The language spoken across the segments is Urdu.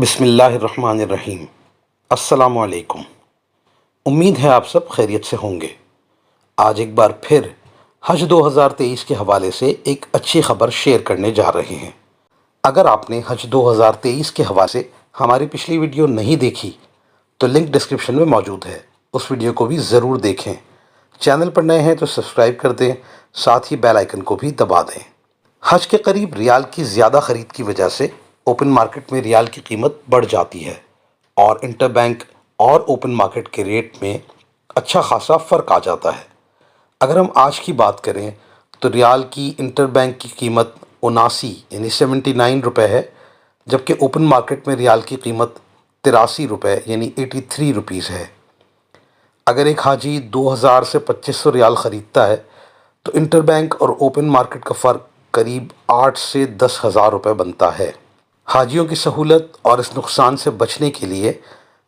بسم اللہ الرحمن الرحیم۔ السلام علیکم۔ امید ہے آپ سب خیریت سے ہوں گے۔ آج ایک بار پھر حج 2023 کے حوالے سے ایک اچھی خبر شیئر کرنے جا رہے ہیں۔ اگر آپ نے حج 2023 کے حوالے سے ہماری پچھلی ویڈیو نہیں دیکھی تو لنک ڈسکرپشن میں موجود ہے، اس ویڈیو کو بھی ضرور دیکھیں۔ چینل پر نئے ہیں تو سبسکرائب کر دیں، ساتھ ہی بیل آئیکن کو بھی دبا دیں۔ حج کے قریب ریال کی زیادہ خرید کی وجہ سے اوپن مارکیٹ میں ریال کی قیمت بڑھ جاتی ہے اور انٹر بینک اور اوپن مارکیٹ کے ریٹ میں اچھا خاصا فرق آ جاتا ہے۔ اگر ہم آج کی بات کریں تو ریال کی انٹر بینک کی قیمت 79 یعنی 79 روپے ہے، جبکہ اوپن مارکیٹ میں ریال کی قیمت 83 روپے یعنی 83 روپیز ہے۔ اگر ایک حاجی 2000 سے 2500 ریال خریدتا ہے تو انٹر بینک اور اوپن مارکیٹ کا فرق قریب 8 سے 10,000 روپے بنتا ہے۔ حاجیوں کی سہولت اور اس نقصان سے بچنے کے لیے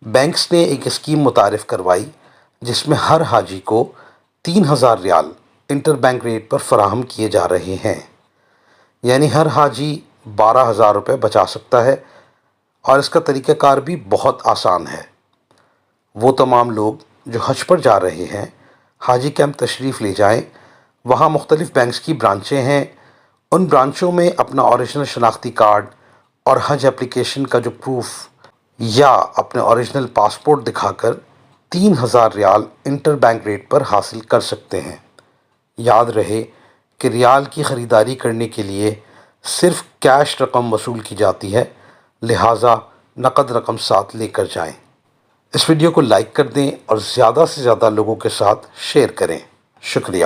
بینکس نے ایک اسکیم متعارف کروائی جس میں ہر حاجی کو 3000 ریال انٹر بینک ریٹ پر فراہم کیے جا رہے ہیں، یعنی ہر حاجی 12,000 روپے بچا سکتا ہے۔ اور اس کا طریقہ کار بھی بہت آسان ہے۔ وہ تمام لوگ جو حج پر جا رہے ہیں حاجی کیمپ تشریف لے جائیں، وہاں مختلف بینکس کی برانچیں ہیں، ان برانچوں میں اپنا اوریجنل شناختی کارڈ اور حج اپلیکیشن کا جو پروف یا اپنے اوریجنل پاسپورٹ دکھا کر 3000 ریال انٹر بینک ریٹ پر حاصل کر سکتے ہیں۔ یاد رہے کہ ریال کی خریداری کرنے کے لیے صرف کیش رقم وصول کی جاتی ہے، لہٰذا نقد رقم ساتھ لے کر جائیں۔ اس ویڈیو کو لائک کر دیں اور زیادہ سے زیادہ لوگوں کے ساتھ شیئر کریں۔ شکریہ۔